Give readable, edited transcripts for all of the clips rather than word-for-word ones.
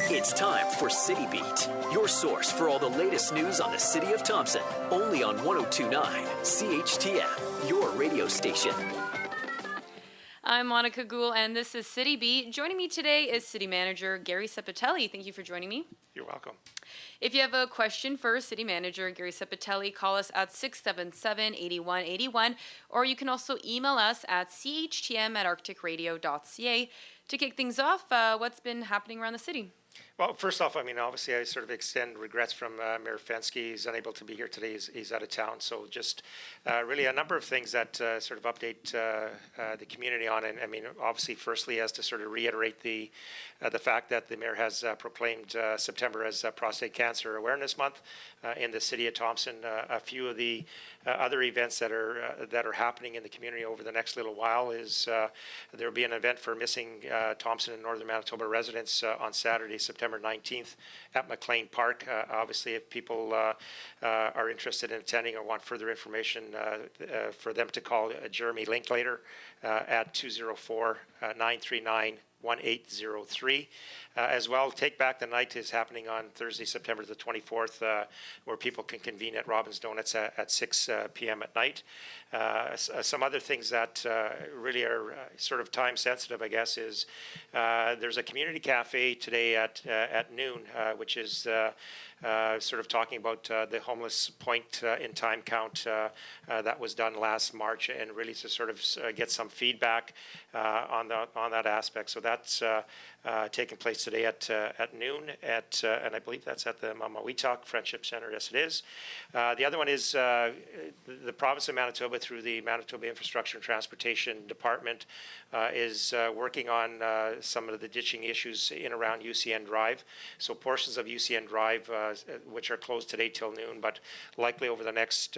It's time for City Beat, your source for all the latest news on the City of Thompson. Only on 102.9 CHTM, your radio station. I'm Monika Gould, and this is City Beat. Joining me today is City Manager Gary Ceppetelli. Thank you for joining me. You're welcome. If you have a question for City Manager Gary Ceppetelli, call us at 677-8181, or you can also email us at CHTM@arcticradio.ca. To kick things off, what's been happening around the city? Well, first off, obviously I sort of extend regrets from Mayor Fensky. He's unable to be here today. He's out of town. So just really a number of things that sort of update the community on. And obviously, firstly, as to sort of reiterate the fact that the mayor has proclaimed September as Prostate Cancer Awareness Month in the city of Thompson. A few of the other events that are happening in the community over the next little while is there will be an event for missing Thompson and Northern Manitoba residents on Saturday, September 19th at McLean Park. Obviously, if people are interested in attending or want further information, for them to call Jeremy Linklater at 204-939-1803. As well, Take Back the Night is happening on Thursday, September the 24th, where people can convene at Robin's Donuts at 6 p.m. at night. Some other things that really are sort of time sensitive, I guess, is there's a community cafe today at noon, which is sort of talking about the homeless point in time count that was done last March, and really to sort of get some feedback on that aspect. So that's taking place today at noon and I believe that's at the Mamawitak Friendship Center. Yes, it is. The other one is the province of Manitoba, through the Manitoba Infrastructure and Transportation Department, is working on some of the ditching issues in around UCN Drive. So portions of UCN Drive, which are closed today till noon, but likely over the next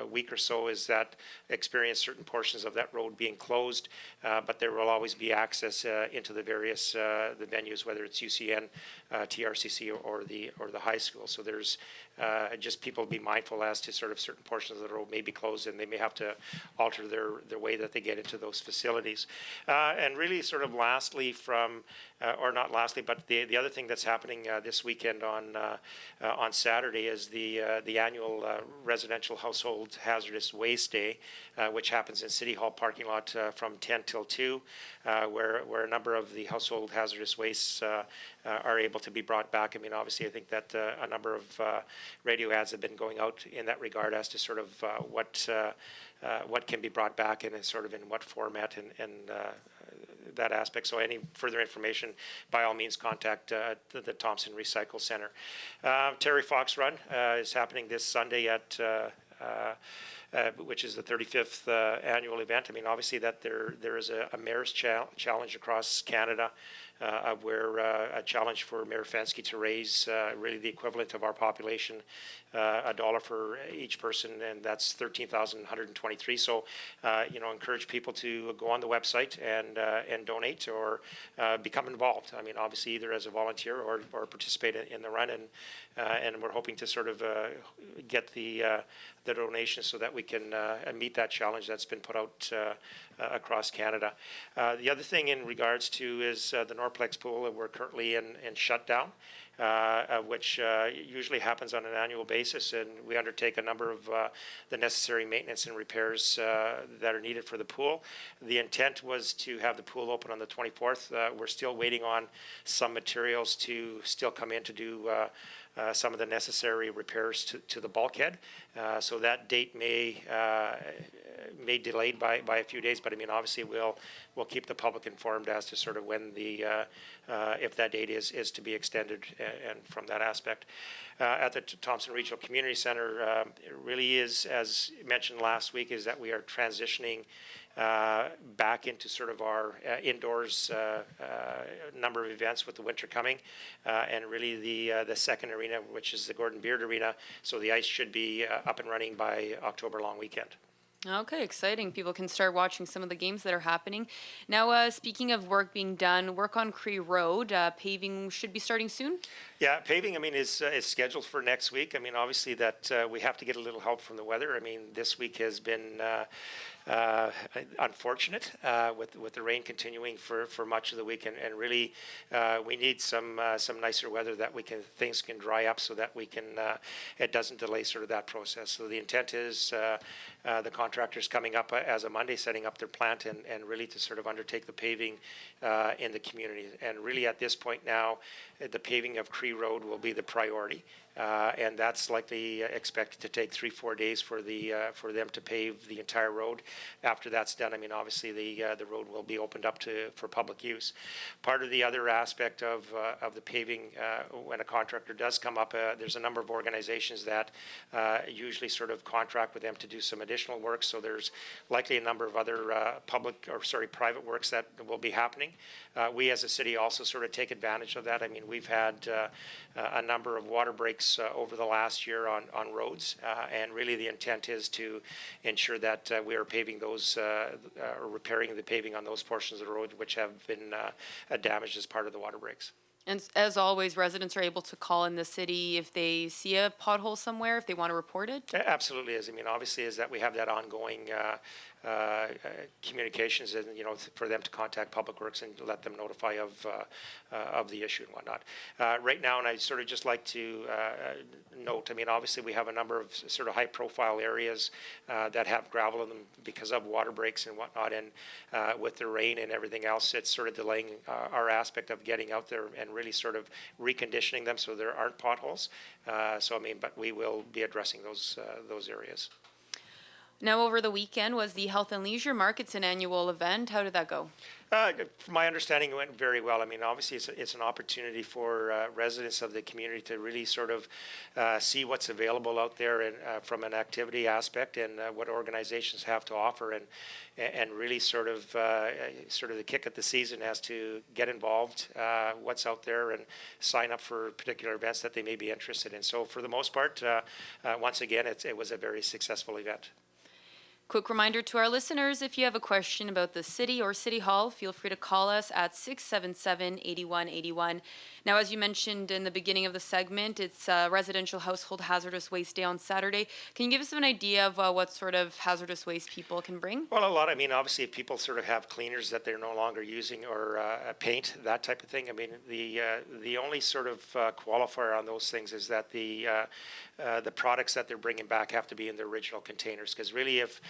week or so, is that experience certain portions of that road being closed, but there will always be access into the various the venues, whether it's UCN, TRCC, or the high school. So there's just people be mindful as to sort of certain portions of the road may be closed, and they may have to alter their way that they get into those facilities. And really, sort of lastly, or not lastly, but the other thing that's happening this weekend on Saturday is the annual Residential Household Hazardous Waste Day, which happens in City Hall parking lot from 10 till 2, where a number of the household hazardous wastes are able to be brought back. Obviously, I think that a number of radio ads have been going out in that regard as to sort of what can be brought back and sort of in what format and that aspect. So any further information, by all means, contact the Thompson Recycle Center. Terry Fox Run is happening this Sunday at which is the 35th annual event. Obviously that there is a mayor's challenge across Canada, where a challenge for Mayor Fensky to raise really the equivalent of our population, $1 for each person, and that's 13,123. So, encourage people to go on the website and donate or become involved. Obviously either as a volunteer or participate in the run, and we're hoping to sort of get the donations so that we can meet that challenge that's been put out across Canada. The other thing in regards to is the Norplex pool. We're currently in shutdown, which usually happens on an annual basis, and we undertake a number of the necessary maintenance and repairs that are needed for the pool. The intent was to have the pool open on the 24th. We're still waiting on some materials to still come in to do some of the necessary repairs to the bulkhead. So that date may delayed by a few days, but obviously we'll keep the public informed as to sort of when the if that date is to be extended, and from that aspect. At the Thompson Regional Community Center, it really is, as mentioned last week, is that we are transitioning back into sort of our indoors number of events with the winter coming, and really the second arena, which is the Gordon Beard Arena. So the ice should be up and running by October long weekend. Okay, exciting. People can start watching some of the games that are happening. Now, speaking of work being done, work on Cree Road, paving should be starting soon? Yeah, paving, is scheduled for next week. Obviously that we have to get a little help from the weather. This week has been unfortunate with the rain continuing for much of the week, and really we need some nicer weather that things can dry up so that we can it doesn't delay sort of that process. So the intent is the contractors coming up as a Monday, setting up their plant and really to sort of undertake the paving in the community. And really at this point now, the paving of Cree Road will be the priority. And that's likely expected to take 3-4 days for them to pave the entire road. After that's done, I mean, obviously the road will be opened up for public use. Part of the other aspect of the paving, when a contractor does come up, there's a number of organizations that usually sort of contract with them to do some additional work. So there's likely a number of other private works that will be happening. We as a city also sort of take advantage of that. I mean, we've had a number of water breaks over the last year on roads, and really the intent is to ensure that we are paving those or repairing the paving on those portions of the road which have been damaged as part of the water breaks. And as always, residents are able to call in the city if they see a pothole somewhere, if they want to report it? Absolutely is. I mean, obviously is that we have that ongoing communications, and for them to contact Public Works and let them notify of the issue and whatnot. Right now, and I sort of just like to note, I mean, obviously we have a number of sort of high-profile areas that have gravel in them because of water breaks and whatnot, and with the rain and everything else, it's sort of delaying our aspect of getting out there and really sort of reconditioning them so there aren't potholes. So I mean, but we will be addressing those areas. Now, over the weekend was the Health and Leisure Markets, an annual event. How did that go? From my understanding, it went very well. I mean, obviously, it's an opportunity for residents of the community to really sort of see what's available out there, and from an activity aspect, and what organizations have to offer, and really sort of the kick at the season as to get involved, what's out there, and sign up for particular events that they may be interested in. So, for the most part, once again, it was a very successful event. Quick reminder to our listeners, if you have a question about the city or City Hall, feel free to call us at 677-8181. Now, as you mentioned in the beginning of the segment, it's Residential Household Hazardous Waste Day on Saturday. Can you give us an idea of what sort of hazardous waste people can bring? Well, a lot. I mean, obviously, if people sort of have cleaners that they're no longer using, or paint, that type of thing. I mean, the only sort of qualifier on those things is that the products that they're bringing back have to be in the original containers. Because really, if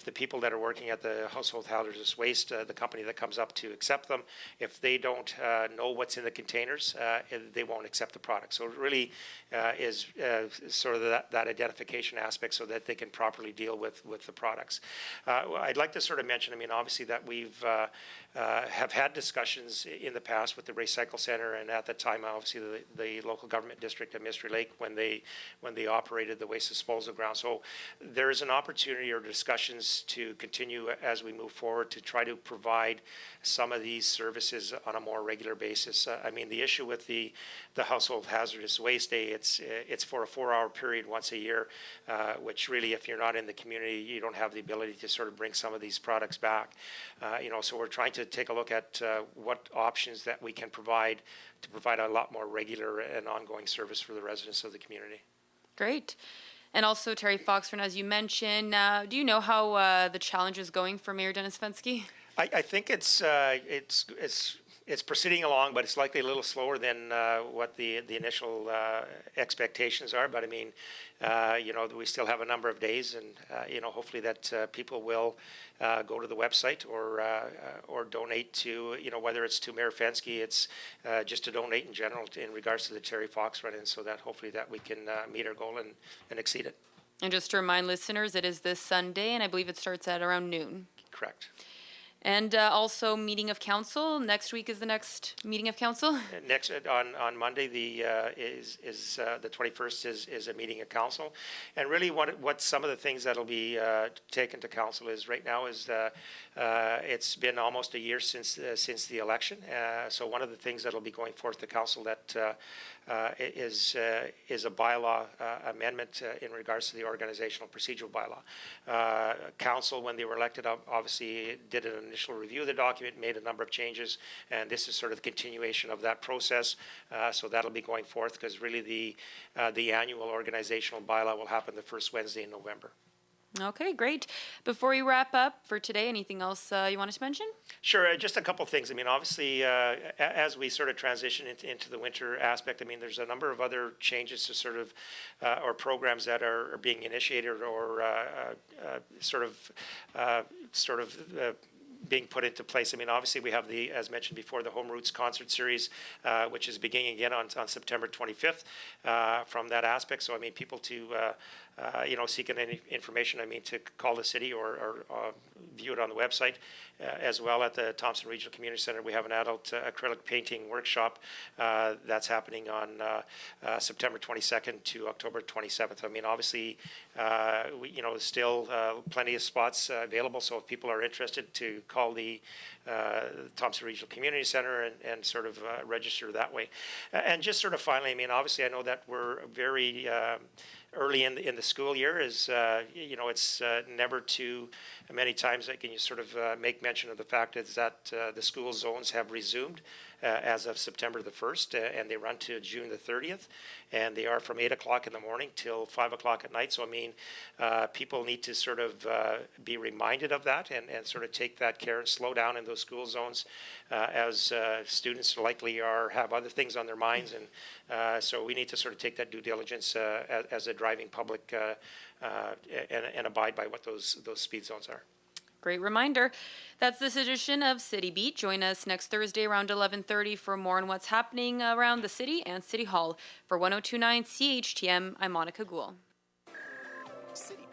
the people that are working at the household hazardous waste, the company that comes up to accept them, if they don't know what's in the containers, they won't accept the product. So it really is sort of that identification aspect so that they can properly deal with the products. I'd like to sort of mention, I mean, obviously that we've have had discussions in the past with the Recycle Center, and at the time, obviously, the local government district of Mystery Lake when they operated the waste disposal ground. So there is an opportunity or discussions to continue as we move forward to try to provide some of these services on a more regular basis. I mean, the issue with the Household Hazardous Waste Day, it's for a 4-hour period once a year, which really, if you're not in the community, you don't have the ability to sort of bring some of these products back. So we're trying to take a look at what options that we can provide to provide a lot more regular and ongoing service for the residents of the community. Great. And also, Terry Foxford, as you mentioned, do you know how the challenge is going for Mayor Dennis Fensky? I think it's proceeding along, but it's likely a little slower than what the initial expectations are. But I mean, we still have a number of days, and hopefully that people will go to the website or donate to, whether it's to Mayor Fensky, it's just to donate in general in regards to the Terry Fox run-in, so that hopefully that we can meet our goal and exceed it. And just to remind listeners, it is this Sunday, and I believe it starts at around noon. Correct. And also meeting of council. Next week is the next meeting of council. Next on Monday, the 21st is a meeting of council, and really what some of the things that'll be taken to council is right now is it's been almost a year since the election. So one of the things that'll be going forth to council that is a bylaw amendment in regards to the organizational procedural bylaw. Council, when they were elected, obviously did an initial review of the document, made a number of changes, and this is sort of the continuation of that process. So that'll be going forth, because really the annual organizational bylaw will happen the first Wednesday in November. Okay, great. Before we wrap up for today, anything else you wanted to mention? Sure, just a couple things. I mean, obviously, as we sort of transition into the winter aspect, I mean, there's a number of other changes to sort of, or programs that are being initiated or being put into place. I mean, obviously, we have as mentioned before, the Home Roots concert series, which is beginning again on September 25th. From that aspect, so I mean, people to seeking any information, I mean, to call the city or view it on the website. As well, at the Thompson Regional Community Center, we have an adult acrylic painting workshop that's happening on September 22nd to October 27th. I mean, obviously, there's still plenty of spots available. So if people are interested, to call the Thompson Regional Community Center and sort of register that way. And just sort of finally, I mean, obviously, I know that we're very early in the school year. Is it's never too many times that can you sort of make mention of the fact is that the school zones have resumed as of September the 1st, and they run to June the 30th, and they are from 8 o'clock in the morning till 5 o'clock at night. So I mean, people need to sort of be reminded of that and sort of take that care and slow down in those school zones, as students likely have other things on their minds, and so we need to sort of take that due diligence as a driving public and abide by what those speed zones are. Great reminder. That's this edition of City Beat. Join us next Thursday around 11:30 for more on what's happening around the city and City Hall. For 1029 CHTM, I'm Monika Gould. City